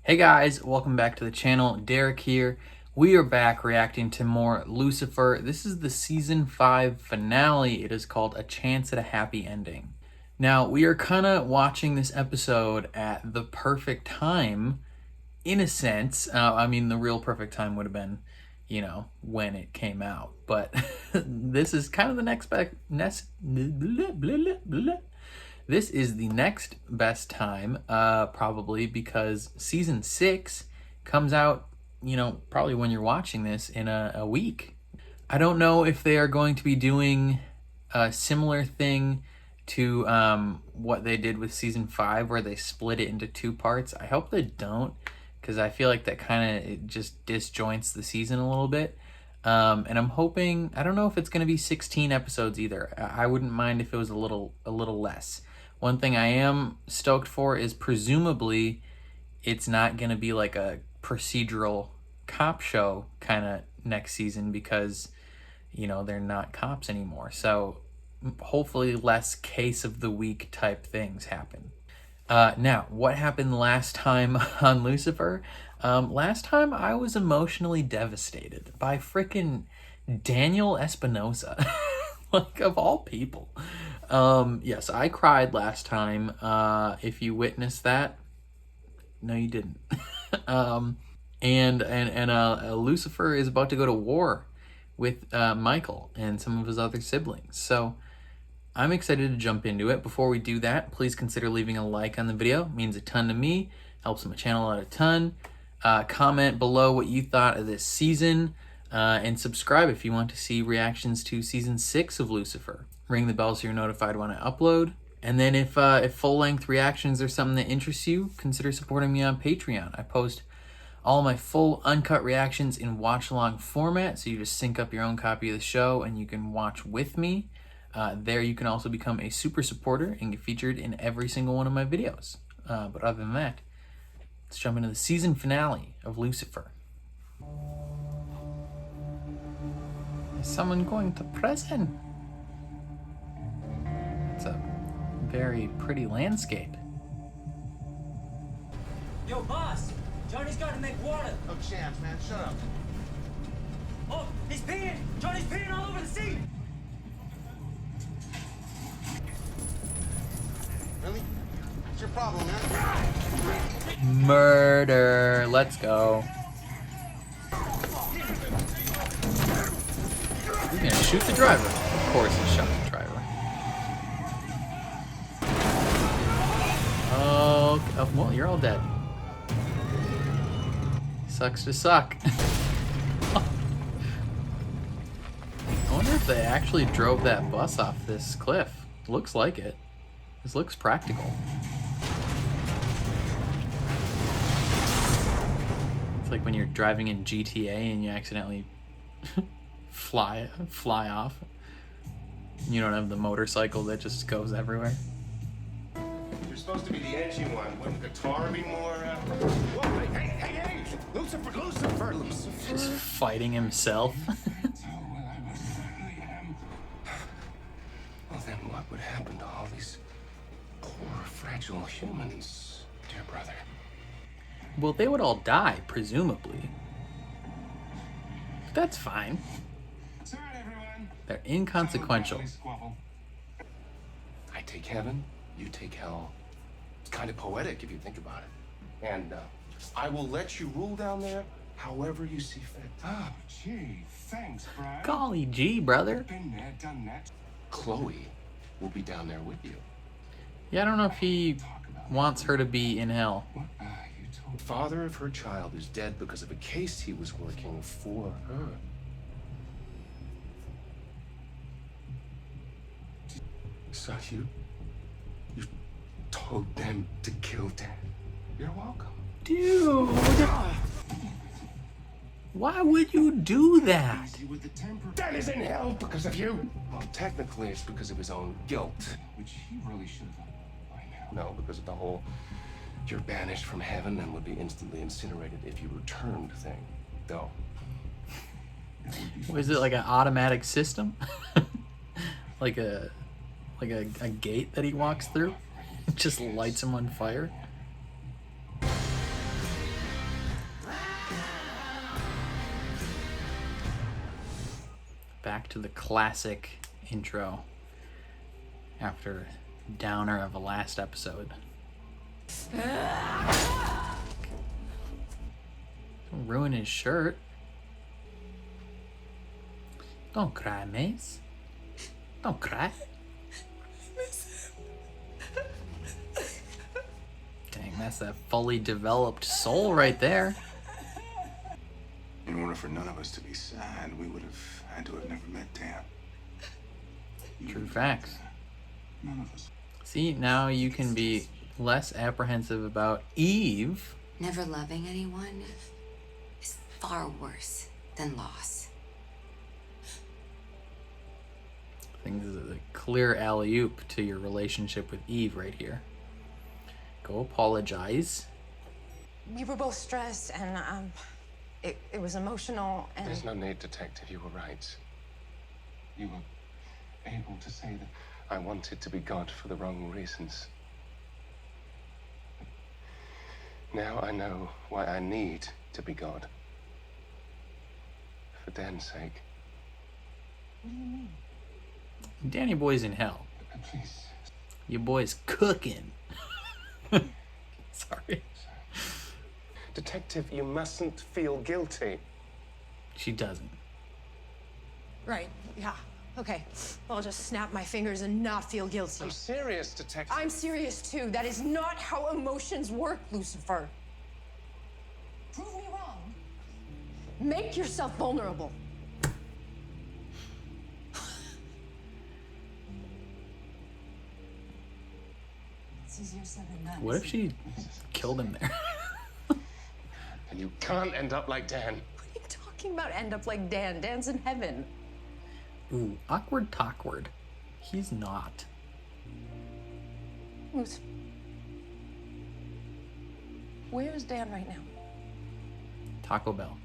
Hey guys, welcome back to the channel. Derek here. We are back reacting to more Lucifer. This is the season 5 finale. It is called A Chance at a Happy Ending. Now, we are kind of watching this episode at the perfect time, in a sense. I mean, the real perfect time would have been, when it came out. But this is kind of the This is the next best time, probably because season 6 comes out, probably when you're watching this in a week. I don't know if they are going to be doing a similar thing to what they did with season 5, where they split it into 2 parts. I hope they don't, because I feel like that kind of just disjoints the season a little bit. And I'm hoping, I don't know if it's going to be 16 episodes either. I wouldn't mind if it was a little less. One thing I am stoked for is presumably it's not going to be like a procedural cop show kind of next season, because, they're not cops anymore. So hopefully less case of the week type things happen. Now, what happened last time on Lucifer? Last time I was emotionally devastated by frickin' Daniel Espinosa. Like, of all people. Yes, I cried last time. If you witnessed that, no, you didn't. Lucifer is about to go to war with Michael and some of his other siblings. So I'm excited to jump into it. Before we do that, please consider leaving a like on the video. It means a ton to me. Helps my channel out a ton. Comment below what you thought of this season. And subscribe if you want to see reactions to season 6 of Lucifer. Ring the bell so you're notified when I upload. And then if full-length reactions are something that interests you, consider supporting me on Patreon. I post all my full uncut reactions in watch-along format, so you just sync up your own copy of the show and you can watch with me. There you can also become a super supporter and get featured in every single one of my videos. But other than that, let's jump into the season finale of Lucifer. Is someone going to prison? It's a very pretty landscape. Yo, boss! Johnny's got to make water! No chance, man. Shut up. Oh, he's peeing! Johnny's peeing all over the seat! Really? What's your problem, man? Murder. Let's go. He's gonna shoot the driver. Of course he shot the driver. Oh, well, you're all dead. Sucks to suck. I wonder if they actually drove that bus off this cliff. Looks like it. This looks practical. It's like when you're driving in GTA and you accidentally fly off. You don't have the motorcycle that just goes everywhere. You're supposed to be the edgy one. Wouldn't guitar be more, Whoa, hey! Lucifer! Just fighting himself. Well, then what would happen to all these poor, fragile humans, dear brother? Well, they would all die, presumably. That's fine. It's all right, everyone. They're inconsequential. I take heaven, you take hell. It's kind of poetic if you think about it. And I will let you rule down there however you see fit. Oh, gee, thanks, Brian. Golly gee, brother. Been there, done that. Chloe will be down there with you. Yeah, I don't know if he wants her to be in hell. What are you The talking? father of her child is dead because of a case he was working for her. So you told them to kill Dad. You're welcome. Dude! Why would you do that? Easy with the temper. Dad is in hell because of you. Well, technically it's because of his own guilt. Which he really should have done by now. No, because of the whole you're banished from heaven and would be instantly incinerated if you returned thing. Though. Was it like an automatic system? like a gate that he walks through? It just lights him on fire? Back to the classic intro after downer of a last episode. Don't ruin his shirt. Don't cry, Mace. Don't cry. Dang, that's that fully developed soul right there. In order for none of us to be sad, we would have had to have never met Dan. True facts. None of us. See, now you can be less apprehensive about Eve. Never loving anyone is far worse than loss. I think this is a clear alley-oop to your relationship with Eve right here. Go apologize. We were both stressed, and it was emotional, and There's no need, Detective. You were right. You were able to say that. I wanted to be God for the wrong reasons. Now I know why I need to be God. For Dan's sake. What do you mean? Danny Boy's in hell. Please. Your boy's cooking. Sorry. Detective, you mustn't feel guilty. She doesn't. right, yeah, okay. I'll just snap my fingers and not feel guilty. I'm serious, Detective. I'm serious too. That is not how emotions work, Lucifer. Prove me wrong. Make yourself vulnerable. It's easier said than done. What if she killed him there? And you can't end up like Dan. What are you talking about? End up like Dan. Dan's in heaven. Ooh, awkward talkward. He's not. Who's... Where is Dan right now? Taco Bell.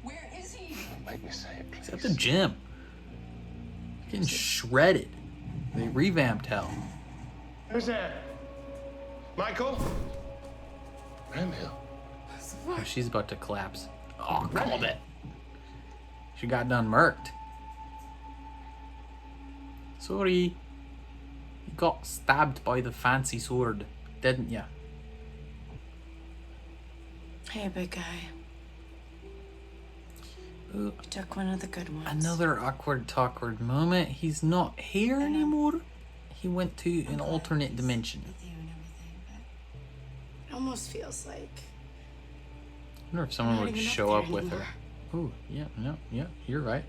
Where is he? Don't make me say it, please. He's at the gym. He's getting shredded. They revamped hell. Who's there? Michael? Ramhill. Oh, she's about to collapse. Oh, called it. She got done murked. Sorry. You got stabbed by the fancy sword, didn't ya? Hey, big guy. Ooh, You took one of the good ones. another awkward talkward moment. He's not here anymore. He went to an alternate dimension. With you and everything, but It almost feels like I wonder if someone Not would even up show there up with her. anymore. Ooh, yeah, no, yeah, you're right.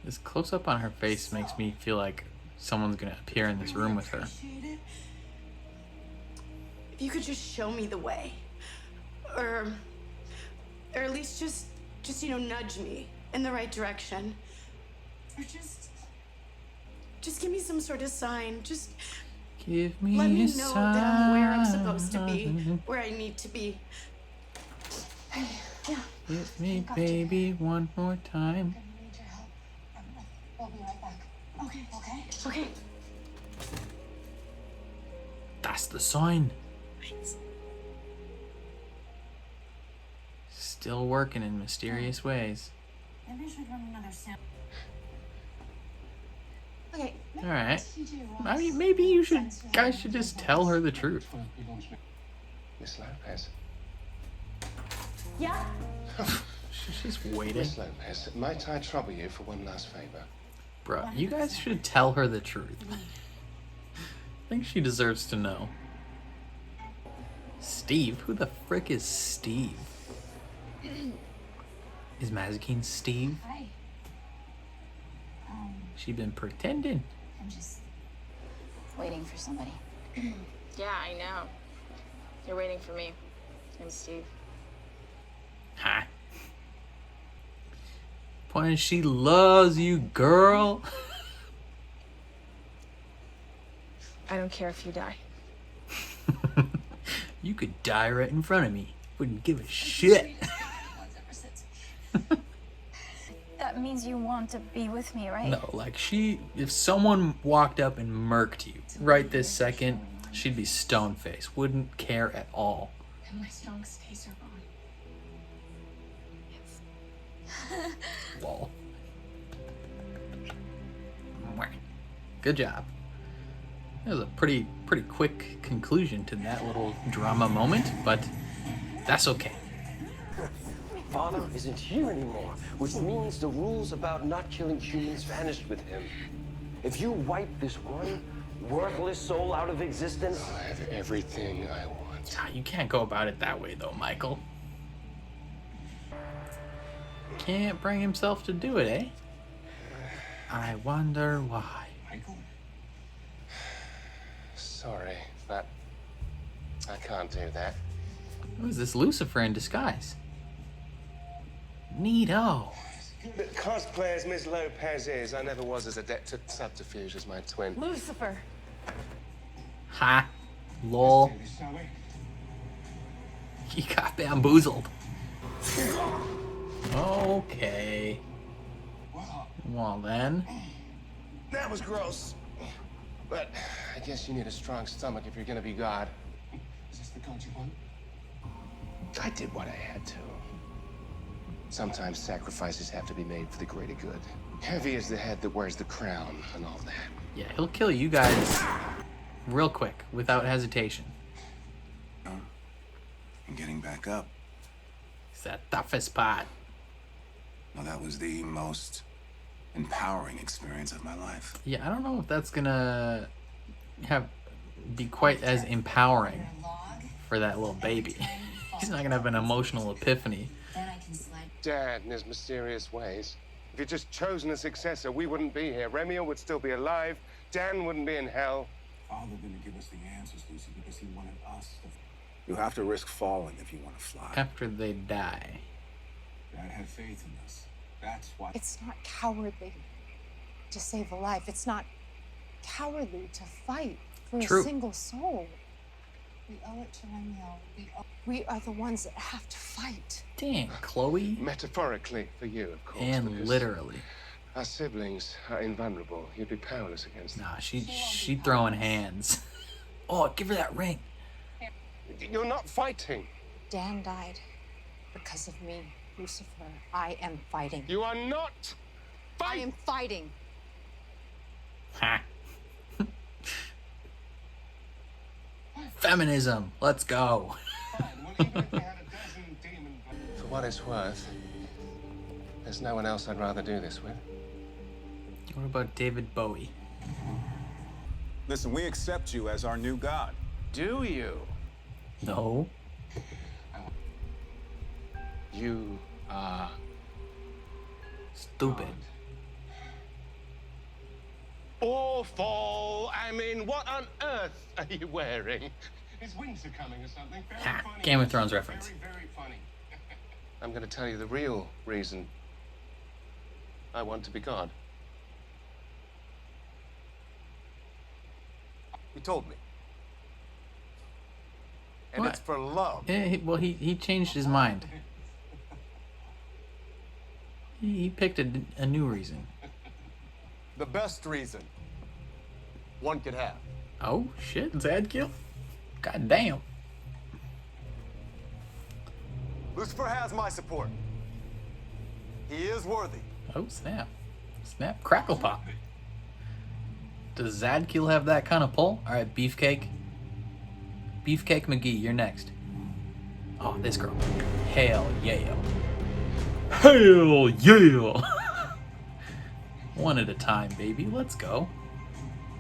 This close up on her face makes me feel like someone's gonna appear in this room with her. if you could just show me the way, or at least just nudge me in the right direction, or just give me some sort of sign. Just Give me let me a know that I'm where I'm sign. supposed to be, where I need to be. Yeah. Hit me, baby, one more time. need your help. I'll be right back. Okay. Okay. That's the sign. Still working in mysterious ways. Maybe I should run another sample. Okay. All right. I mean, maybe you guys should just tell her the truth. Miss Lopez. Yeah. She's just waiting. Miss Lopez, might I trouble you for one last favor? Bro, you guys should tell her the truth. I think she deserves to know. Steve? Who the frick is Steve? Is Mazikeen Steve? Hi. She been pretending. I'm just waiting for somebody. Yeah, I know. You're waiting for me. I'm Steve. Hi. Point is, she loves you, girl. I don't care if you die. You could die right in front of me. Wouldn't give a shit. That means you want to be with me, right? No, like if someone walked up and murked you right this second, she'd be stone-faced. Wouldn't care at all. And my strong stays are gone. Lol. Good job. It was a pretty quick conclusion to that little drama moment, but that's okay. Father isn't here anymore, which means the rules about not killing humans vanished with him. If you wipe this one worthless soul out of existence, I have everything I want. Ah, you can't go about it that way, though, Michael. Can't bring himself to do it, eh? I wonder why. Michael? Sorry, but I can't do that. Who is this Lucifer in disguise? Neato. Cosplay as Miss Lopez is. I never was as adept at subterfuge as my twin. Lucifer. Ha. Lol. Do this, shall we? He got bamboozled. Okay. Well then. That was gross. But I guess you need a strong stomach if you're gonna be God. Is this the card you want? I did what I had to. Sometimes sacrifices have to be made for the greater good. Heavy is the head that wears the crown and all that. Yeah, he'll kill you guys real quick, without hesitation. I'm getting back up. He's the toughest part. Well, that was the most empowering experience of my life. Yeah, I don't know if that's gonna be quite as empowering for that little baby. He's not gonna have an emotional epiphany. Dad and his mysterious ways. If you'd just chosen a successor, we wouldn't be here. Remio would still be alive. Dan wouldn't be in hell. Father didn't give us the answers, Lucy, because he wanted us to. You have to risk falling if you want to fly. After they die. Dad had faith in us. That's why. It's not cowardly to save a life. It's not cowardly to fight for True. a single soul. We owe it to Romeo. We are the ones that have to fight. Dang, Chloe. Metaphorically for you, of course. And because literally. our siblings are invulnerable. You'd be powerless against them. Nah, she throwing hands. Oh, give her that ring. You're not fighting. Dan died because of me, Lucifer. I am fighting. You are not I fighting. am fighting. Ha. Feminism. Let's go. For what it's worth, there's no one else I'd rather do this with. What about David Bowie? Listen, we accept you as our new god. Do you? No. You are Stupid. awful. I mean, what on earth are you wearing? His wings are coming or something. Very Ha, funny. Game of Thrones reference. Very, very funny. I'm going to tell you the real reason I want to be God. You told me. And What? it's for love. Yeah, he changed his mind. He picked a new reason. The best reason one could have. Oh shit, Zadkill? God damn. Lucifer has my support. He is worthy. Oh snap. Snap, crackle pop. Does Zadkill have that kind of pull? Alright, Beefcake. Beefcake McGee, you're next. Oh, this girl. Hell yeah. Hell yeah! One at a time, baby. Let's go.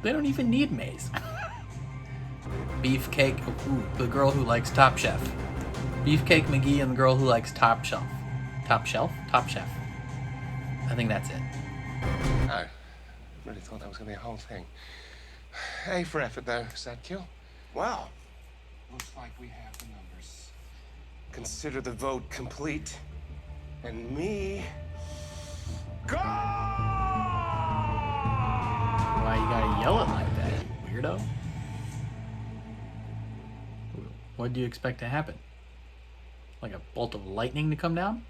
They don't even need maze. Beefcake. Ooh, the girl who likes Top Chef. Beefcake McGee and the girl who likes Top Shelf. Top Shelf? Top Chef. I think that's it. I really thought that was going to be a whole thing. A for effort, though, Zadkill. Wow. Looks like we have the numbers. Consider the vote complete. And me... God! Why you gotta yell it like that, weirdo? What do you expect to happen? Like a bolt of lightning to come down?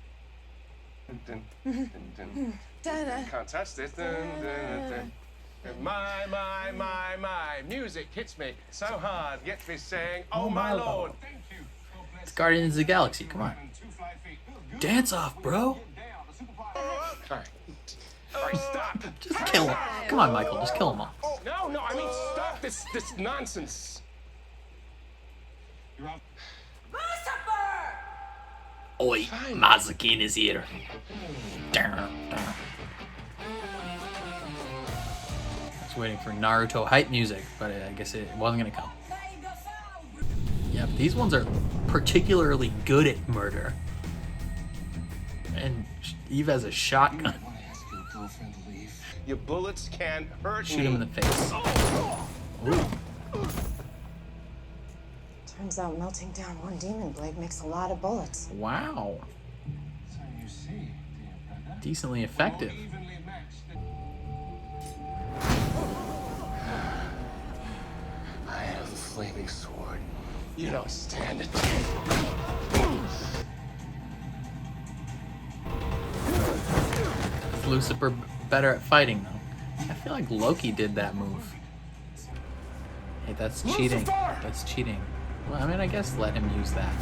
Dun, dun, dun, dun. Can't touch this. Dun, dun, dun. And my music hits me so hard, gets me saying, oh my lord. Thank you. It's Guardians of the Galaxy, come on. Dance off, bro! Fine. All right, stop. Just kill him. Come on, Michael. Just kill them all. No, I mean, stop this nonsense. Oi, Mazakin is here. I was waiting for Naruto hype music, but I guess it wasn't gonna come. Yep, these ones are particularly good at murder. And Eve has a shotgun. Your bullets can't hurt Shoot me. him in the face. Ooh. Turns out melting down one demon blade makes a lot of bullets. Wow. Decently effective. I have the flaming sword. You don't stand a Is Lucifer better at fighting, though? I feel like Loki did that move. Hey, that's cheating. Lucifer! That's cheating. Well, I mean, I guess let him use that.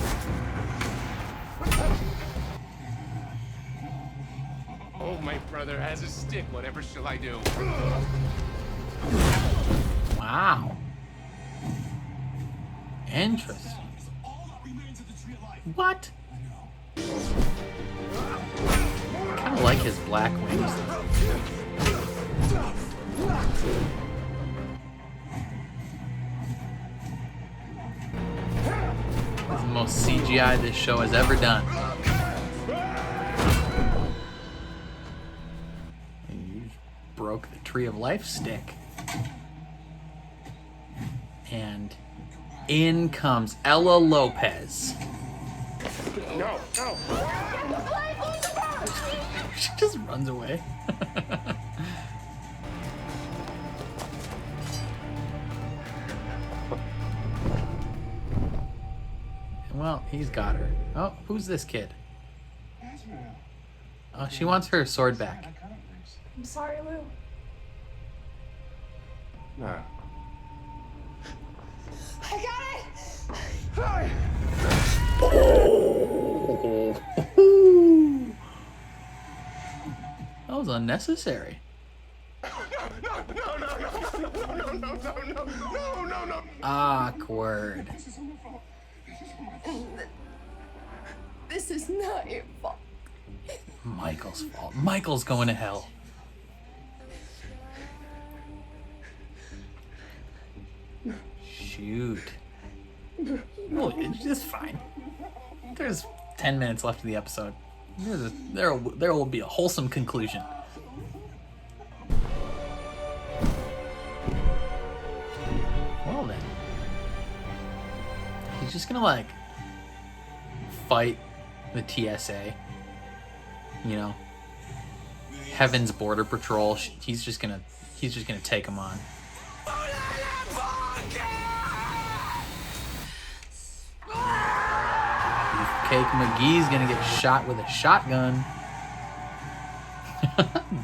Oh, my brother has a stick. Whatever shall I do? Wow. Interesting. What? I kind of like his black wings. That's the most CGI this show has ever done. You broke the Tree of Life stick. And in comes Ella Lopez. No. She just runs away. Well, he's got her. Oh, who's this kid? Oh, she wants her sword back. I'm sorry, Lou. No. I got it! That was unnecessary. No. Awkward. This is not your fault. Michael's fault. Michael's going to hell. Shoot. Well, it's fine. There's 10 minutes left of the episode. There will be a wholesome conclusion. Well then. He's just gonna like fight the TSA. You know, Heaven's Border Patrol. He's just gonna take him on. Cake McGee's gonna get shot with a shotgun.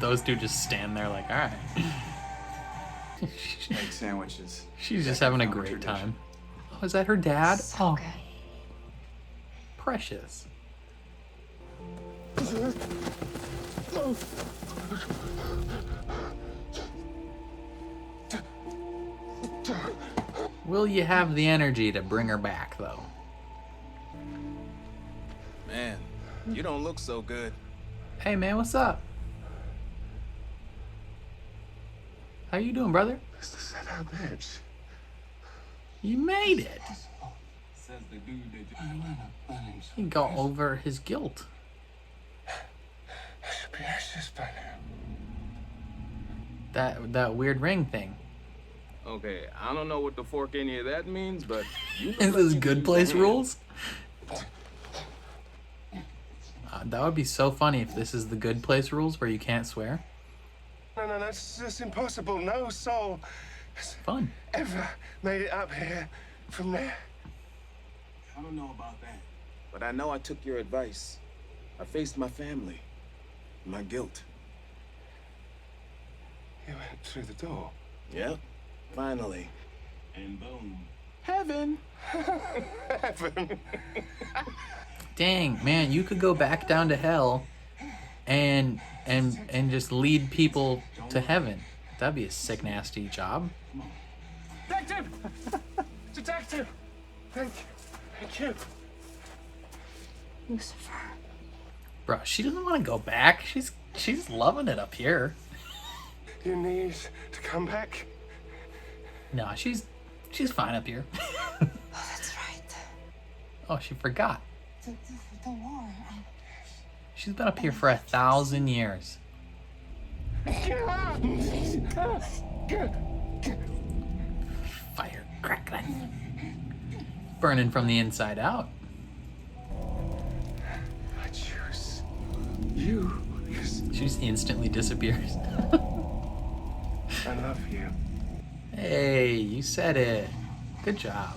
Those two just stand there like, all right. Egg sandwiches. She's just having a great time. Oh, is that her dad? So good. Precious. Will you have the energy to bring her back, though? Man, you don't look so good. Hey, man, what's up? How you doing, brother? Mr. Son of a bitch. You made it. He got over his guilt. I should be ashes by now. That weird ring thing. Okay, I don't know what the fork any of that means, but you Is this good place rules? That would be so funny if this is the good place rules where you can't swear. No, that's just impossible. No soul has Fun. ever made it up here from there. I don't know about that. But I know I took your advice. I faced my family, my guilt. You went through the door. Yep, finally. And boom. Heaven. Heaven. Dang, man, you could go back down to hell and and just lead people to heaven. That'd be a sick, nasty job. Detective! Detective! Thank you. Thank you. Lucifer. Bro, she doesn't want to go back. She's loving it up here. You need to come back. No, she's fine up here. Oh, that's right. Oh, she forgot. The war. She's been up here for 1,000 years. Fire crackling. Burning from the inside out. I choose you because She just instantly disappears. I love you. Hey, you said it. Good job.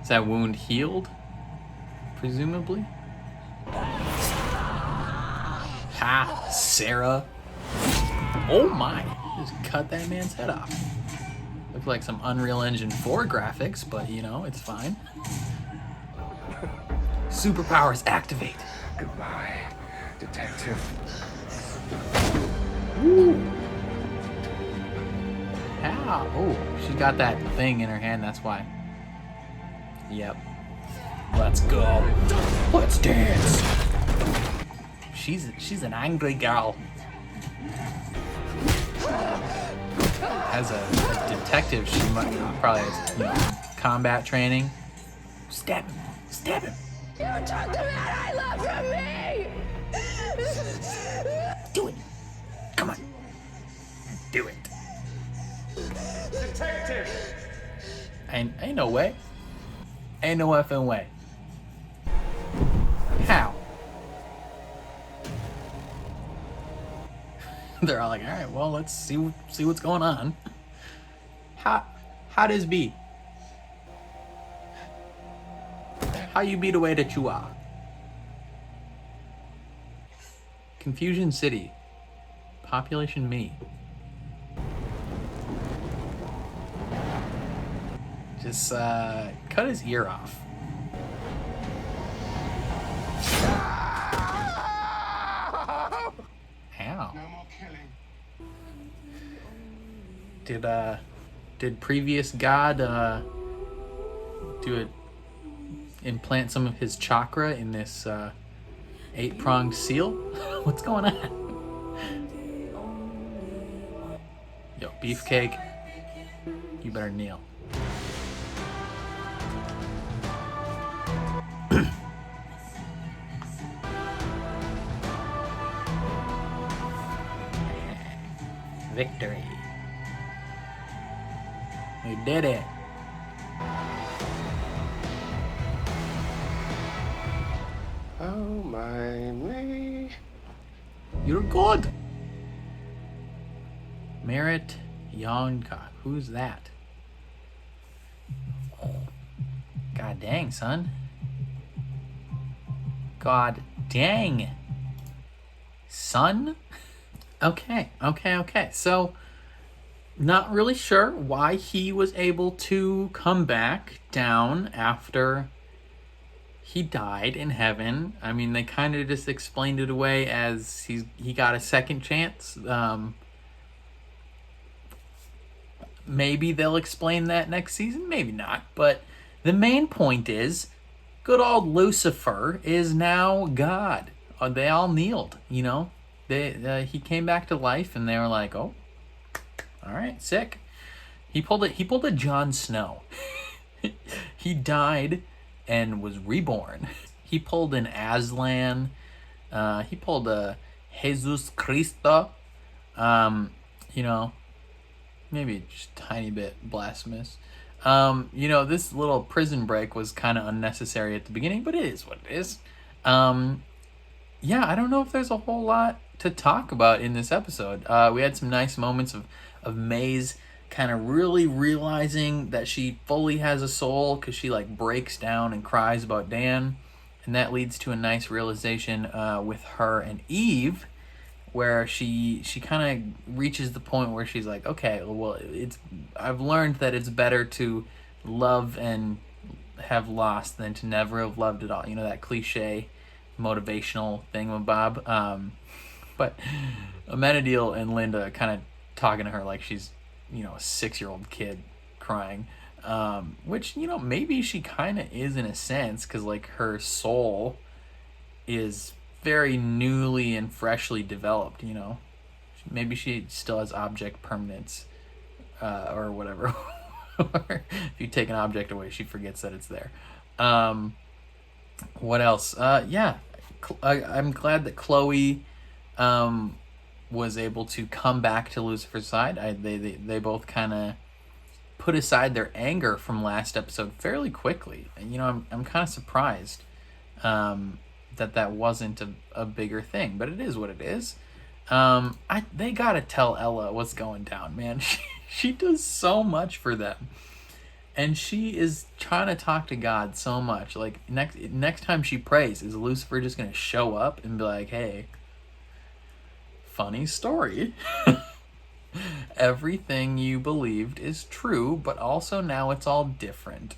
Is that wound healed? Presumably? Ha! Sarah! Oh my! Just cut that man's head off. Looked like some Unreal Engine 4 graphics, but you know, it's fine. Superpowers activate. Goodbye, detective. How? Oh, she got that thing in her hand, that's why. Yep. Let's go. Let's dance. She's an angry girl. As a detective, she might probably has, you know, combat training. Stab him. Stab him. You took the man I love from me! Do it. Come on. Do it. Detective! Ain't no way. Ain't no effing way. How? They're all like, all right, well, let's see what's going on. How does be? How you be the way that you are? Confusion City. Population me. Just cut his ear off. Ow. No more killing. Did previous God implant some of his chakra in this 8-pronged seal? What's going on? Yo, Beefcake, you better kneel. Victory. We did it. Oh my me. You're good. Merritt Youngcock. Who's that? God dang, son. God dang. Son? Okay. So, not really sure why he was able to come back down after he died in heaven. I mean, they kind of just explained it away as he got a second chance. Maybe they'll explain that next season, maybe not. But the main point is, good old Lucifer is now God. They all kneeled, you know. He came back to life, and they were like, "Oh, all right, sick." He pulled a Jon Snow. He died and was reborn. He pulled an Aslan. He pulled a Jesus Cristo. You know, maybe just a tiny bit blasphemous. You know, this little prison break was kind of unnecessary at the beginning, but it is what it is. Yeah, I don't know if there's a whole lot to talk about in this episode. We had some nice moments of Maze kind of really realizing that she fully has a soul, because she like breaks down and cries about Dan, and that leads to a nice realization with her and Eve where she kind of reaches the point where she's like, okay, well, I've learned that it's better to love and have lost than to never have loved at all. You know, that cliche motivational thingamabob. But Amenadiel and Linda kind of talking to her like she's, you know, a 6-year-old kid crying. Which, you know, maybe she kind of is in a sense, because like her soul is very newly and freshly developed, you know. Maybe she still has object permanence, or whatever. If you take an object away, she forgets that it's there. What else? Yeah, I'm glad that Chloe was able to come back to Lucifer's side. They both kind of put aside their anger from last episode fairly quickly. And, you know, I'm kind of surprised that wasn't a bigger thing, but it is what it is. They gotta tell Ella what's going down, man. She does so much for them, and she is trying to talk to God so much. Like next time she prays, is Lucifer just gonna show up and be like, "Hey, funny story. Everything you believed is true, but also now it's all different."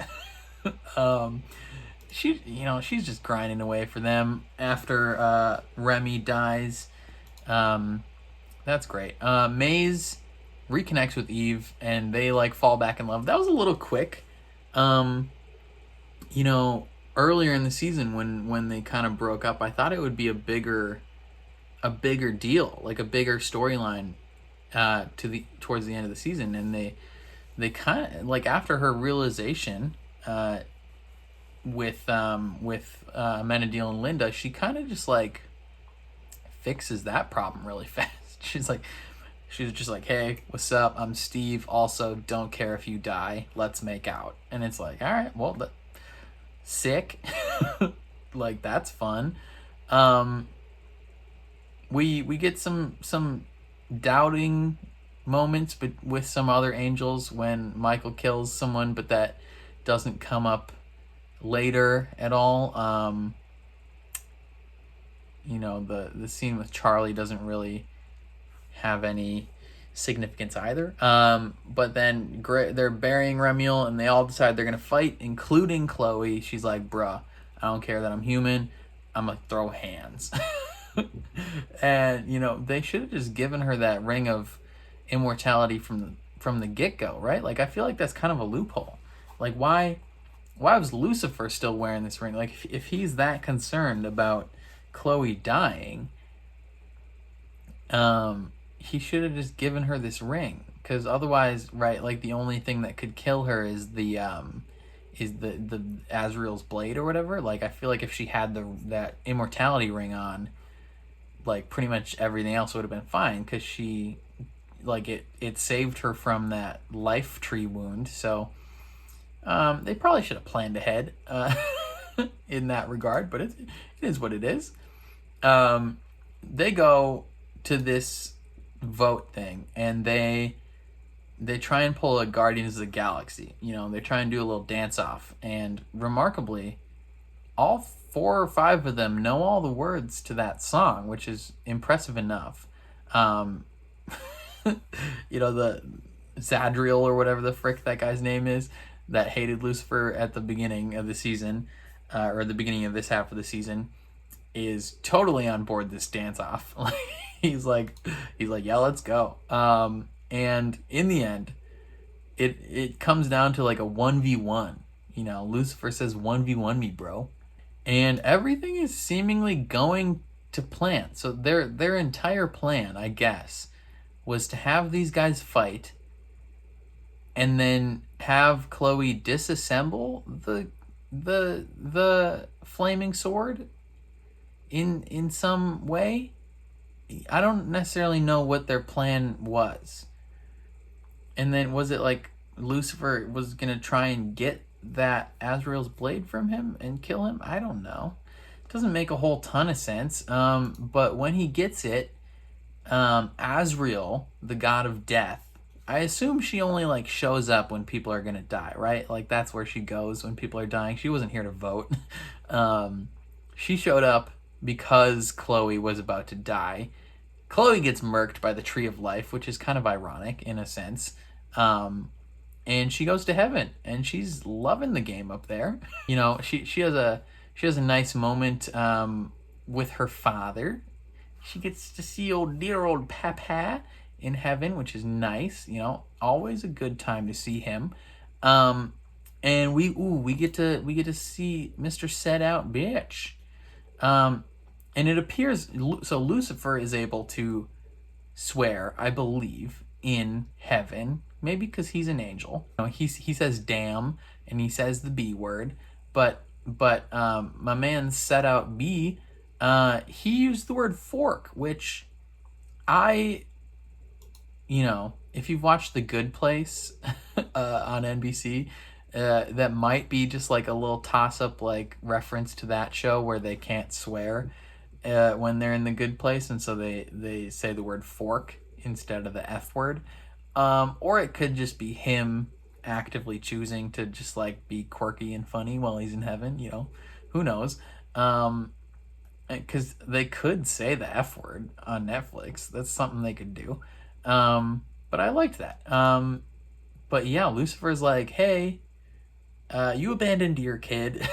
She's just grinding away for them after Remy dies. That's great. Maze reconnects with Eve, and they like fall back in love. That was a little quick. You know, earlier in the season when they kind of broke up, I thought it would be a bigger deal, like a bigger storyline towards the end of the season, and they kind of like, after her realization with Amenadiel and Linda, she kind of just like fixes that problem really fast. She's just like, "Hey, what's up? I'm Steve. Also, don't care if you die. Let's make out." And it's like, all right, well, sick. Like, that's fun. We get some doubting moments, but with some other angels when Michael kills someone, but that doesn't come up later at all. You know, the scene with Charlie doesn't really have any significance either. But then they're burying Remiel, and they all decide they're gonna fight, including Chloe. She's like, "Bruh, I don't care that I'm human. I'm gonna throw hands." And, you know, they should have just given her that ring of immortality from the get-go, right? Like, I feel like that's kind of a loophole. Like, why was Lucifer still wearing this ring? Like, if he's that concerned about Chloe dying, he should have just given her this ring, because otherwise, right, like, the only thing that could kill her is the Azrael's blade or whatever. Like, I feel like if she had that immortality ring on, like, pretty much everything else would have been fine, because she, like, it saved her from that life tree wound. So they probably should have planned ahead in that regard, but it is what it is. They go to this vote thing, and they try and pull a Guardians of the Galaxy. You know, they try and do a little dance off, and remarkably, all 4 or 5 of them know all the words to that song, which is impressive enough. You know, the Zadriel or whatever the frick that guy's name is, that hated Lucifer at the beginning of the season, or the beginning of this half of the season, is totally on board this dance off. he's like, yeah, let's go. And in the end, it comes down to like a 1v1. You know, Lucifer says, "1v1 me, bro." And everything is seemingly going to plan. So their entire plan, I guess, was to have these guys fight, and then have Chloe disassemble the flaming sword in some way. I don't necessarily know what their plan was. And then was it like Lucifer was gonna try and get that Azrael's blade from him and kill him? I don't know. It doesn't make a whole ton of sense. But when he gets it, Azrael, the god of death, I assume she only like shows up when people are gonna die, right? Like, that's where she goes when people are dying. She wasn't here to vote. She showed up because Chloe was about to die. Chloe gets murked by the Tree of Life, which is kind of ironic in a sense. And she goes to heaven, and she's loving the game up there. You know, she has a nice moment with her father. She gets to see dear old Papa in heaven, which is nice. You know, always a good time to see him. And we get to see Mr. Set Out Bitch. And it appears so Lucifer is able to swear, I believe, in heaven. Maybe because he's an angel. You know, he says damn and he says the B word, but my man Set Out B, he used the word fork, which if you've watched The Good Place on NBC, that might be just like a little toss-up like reference to that show where they can't swear when they're in The Good Place, and so they say the word fork instead of the F word. Or it could just be him actively choosing to just like be quirky and funny while he's in heaven, you know, who knows? Because they could say the F word on Netflix. That's something they could do. But I liked that. But yeah, Lucifer's like, hey, you abandoned your kid.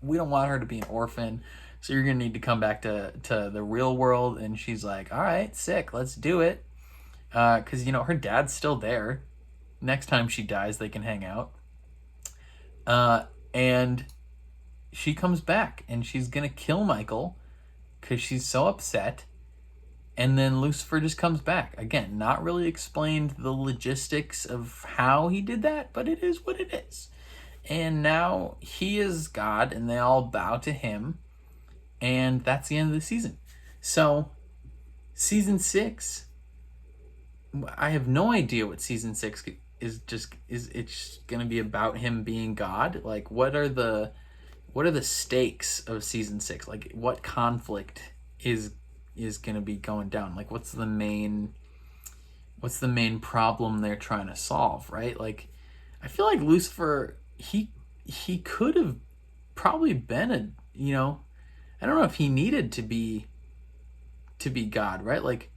We don't want her to be an orphan. So you're going to need to come back to the real world. And she's like, all right, sick, let's do it. Because, you know, her dad's still there. Next time she dies, they can hang out. And she comes back and she's going to kill Michael because she's so upset. And then Lucifer just comes back. Again, not really explained the logistics of how he did that, but it is what it is. And now he is God and they all bow to him. And that's the end of the season. So, season 6, I have no idea what season 6 is. It's gonna be about him being God? Like, what are the stakes of season 6? Like, what conflict is gonna be going down? Like, what's the main problem they're trying to solve, right? Like, I feel like Lucifer, he could have probably been I don't know if he needed to be God, right? Like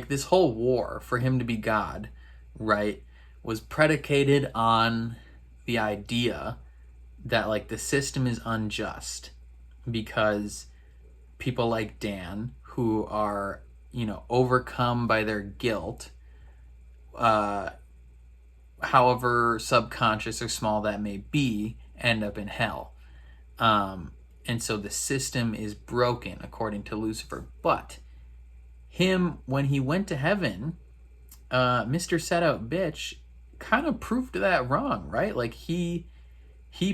this whole war for him to be God, right, was predicated on the idea that like the system is unjust because people like Dan, who are, overcome by their guilt, however subconscious or small that may be, end up in hell. And so the system is broken according to Lucifer. But him, when he went to heaven, Mr. Set Out Bitch kind of proved that wrong, right? Like he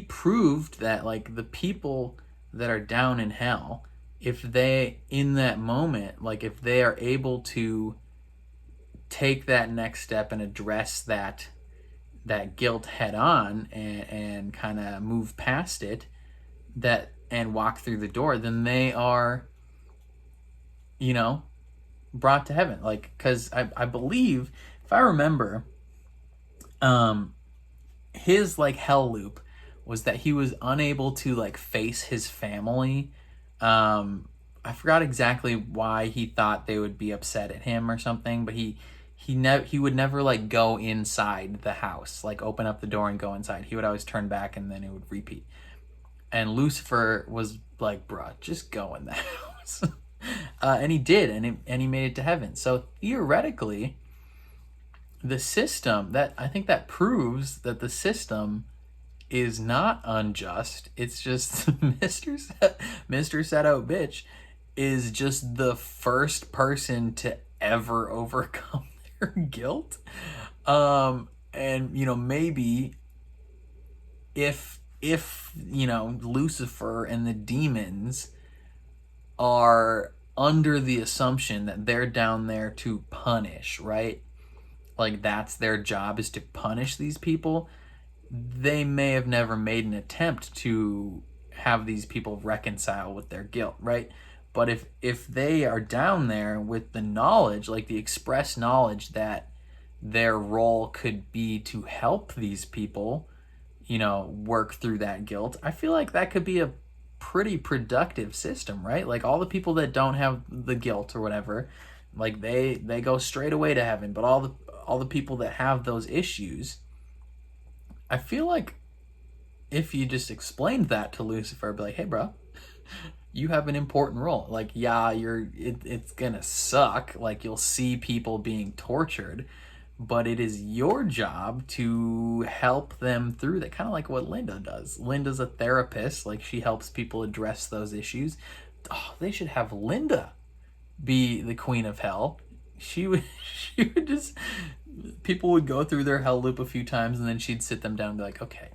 proved that like the people that are down in hell, if they, in that moment, like if they are able to take that next step and address that guilt head on and kind of move past it, and walk through the door, then they are, brought to heaven. Like, because I believe, if I remember, his like hell loop was that he was unable to like face his family. I forgot exactly why he thought they would be upset at him or something, but he would never like go inside the house, like open up the door and go inside. He would always turn back and then it would repeat. And Lucifer was like, bruh, just go in the house. And he did, and he made it to heaven. So theoretically, the system, I think that proves that the system is not unjust. It's just Mr. Set Out Bitch is just the first person to ever overcome their guilt. And maybe if Lucifer and the demons are under the assumption that they're down there to punish, right? Like that's their job, is to punish these people. They may have never made an attempt to have these people reconcile with their guilt, right? But if they are down there with the knowledge, like the express knowledge that their role could be to help these people, work through that guilt, I feel like that could be pretty productive system, right? Like all the people that don't have the guilt or whatever, like they go straight away to heaven. But all the people that have those issues, I feel like if you just explained that to Lucifer, be like, hey, bro, you have an important role. Like, yeah, it's gonna suck. Like, you'll see people being tortured, but it is your job to help them through that. Kind of like what Linda does. Linda's a therapist. Like, she helps people address those issues. Oh, they should have Linda be the queen of hell. She would just, people would go through their hell loop a few times, and then she'd sit them down and be like, okay,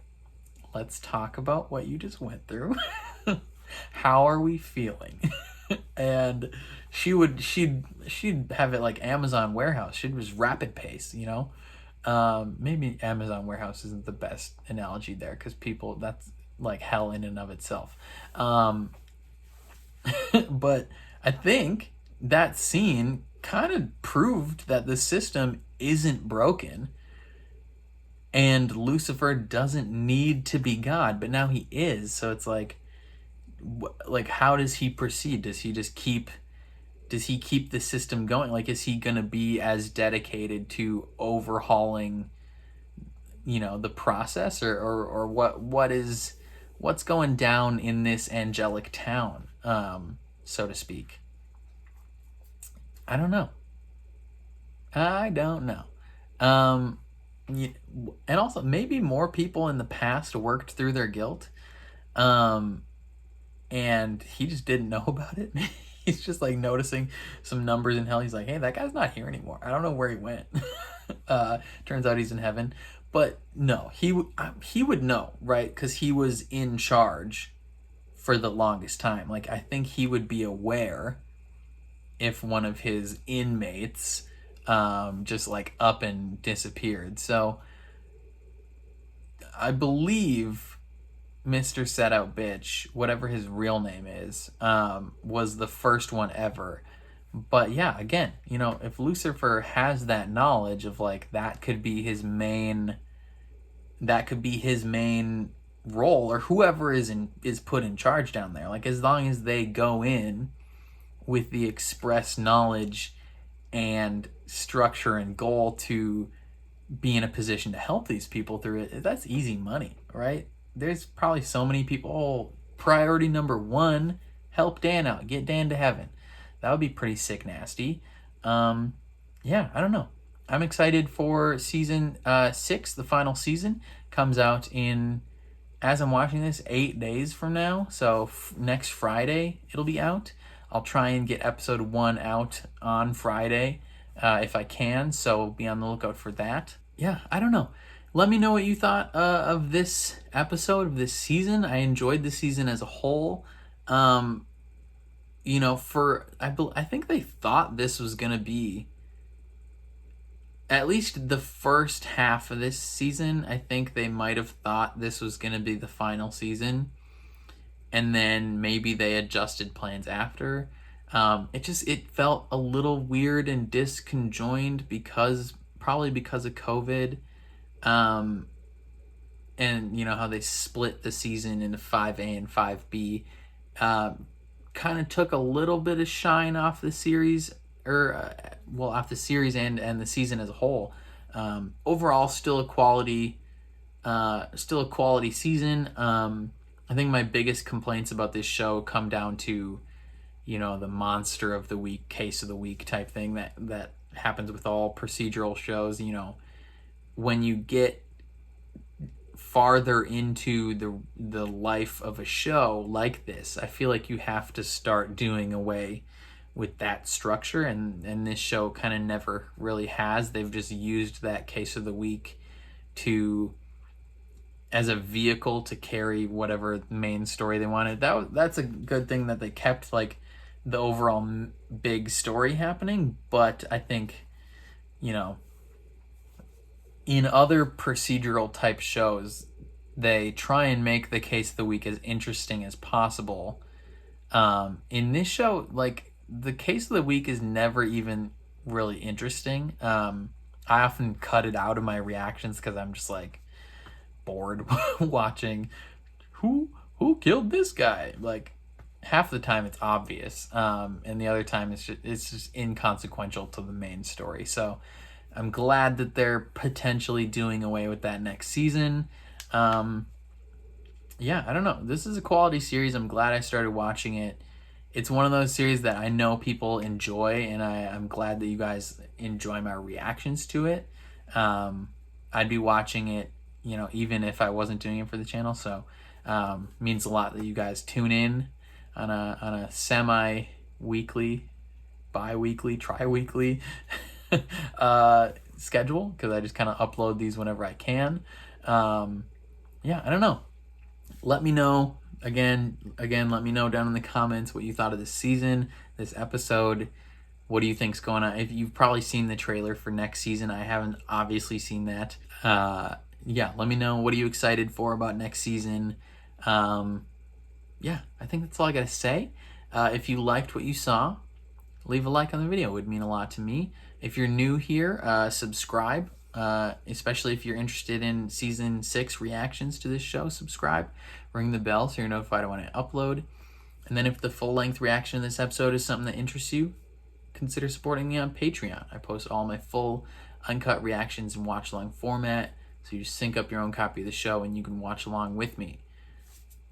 let's talk about what you just went through. How are we feeling? And she'd have it like Amazon warehouse. She'd just rapid pace, you know. Maybe Amazon warehouse isn't the best analogy there, because people, that's like hell in and of itself. But I think that scene kind of proved that the system isn't broken, and Lucifer doesn't need to be God, but now he is. So it's like how does he proceed? Does he keep the system going? Like, is he gonna be as dedicated to overhauling, you know, the process, or what's going down in this angelic town, so to speak? I don't know. And also, maybe more people in the past worked through their guilt, and he just didn't know about it. He's just like noticing some numbers in hell. He's like, hey, that guy's not here anymore. I don't know where he went. Turns out he's in heaven. But no, he would know, right? Because he was in charge for the longest time. Like, I think he would be aware if one of his inmates just like up and disappeared. So I believe Mr. Set Out Bitch, whatever his real name is, was the first one ever. But yeah, again, you know, if Lucifer has that knowledge of like that could be his main role, or whoever is put in charge down there. Like, as long as they go in with the express knowledge and structure and goal to be in a position to help these people through it, that's easy money, right? There's probably so many people, oh, priority number one, help Dan out, get Dan to heaven. That would be pretty sick nasty. Yeah, I don't know. I'm excited for season 6, the final season. Comes out in, as I'm watching this, 8 days from now. So next Friday it'll be out. I'll try and get episode 1 out on Friday if I can. So be on the lookout for that. Yeah, I don't know. Let me know what you thought of this episode, of this season. I enjoyed the season as a whole. You know, I think they thought this was going to be, at least the first half of this season, I think they might have thought this was going to be the final season. And then maybe they adjusted plans after. It felt a little weird and disconjoined probably because of COVID. And you know how they split the season into 5A and 5B. Kind of took a little bit of shine off the series, off the series and the season as a whole. Overall, still a quality season. I think my biggest complaints about this show come down to, you know, the monster of the week, case of the week type thing that happens with all procedural shows. You know, when you get farther into the life of a show like this, I feel like you have to start doing away with that structure, and this show kind of never really has. They've just used that case of the week as a vehicle to carry whatever main story they wanted. That's a good thing that they kept like the overall big story happening. But I think, you know, in other procedural type shows, they try and make the case of the week as interesting as possible. In this show, like, the case of the week is never even really interesting. I often cut it out of my reactions because I'm just like bored watching who who killed this guy? Like, half the time it's obvious, and the other time it's just inconsequential to the main story. So I'm glad that they're potentially doing away with that next season. Yeah, I don't know. This is a quality series. I'm glad I started watching it. It's one of those series that I know people enjoy, and I'm glad that you guys enjoy my reactions to it. I'd be watching it, you know, even if I wasn't doing it for the channel. So means a lot that you guys tune in on a semi-weekly, bi-weekly, tri-weekly schedule, because I just kind of upload these whenever I can. Yeah, I don't know. Let me know again, let me know down in the comments what you thought of this season, this episode. What do you think's going on? If you've probably seen the trailer for next season, I haven't obviously seen that. Yeah, let me know. What are you excited for about next season? Yeah, I think that's all I gotta say. If you liked what you saw, leave a like on the video. It would mean a lot to me. If you're new here, subscribe. Especially if you're interested in season 6 reactions to this show, subscribe, ring the bell so you're notified when I upload. And then if the full-length reaction to this episode is something that interests you, consider supporting me on Patreon. I post all my full uncut reactions in watch-along format, so you just sync up your own copy of the show and you can watch along with me.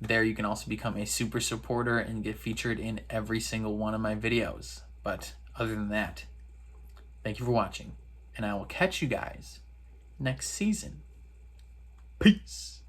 There you can also become a super supporter and get featured in every single one of my videos. But other than that, thank you for watching, and I will catch you guys next season. Peace.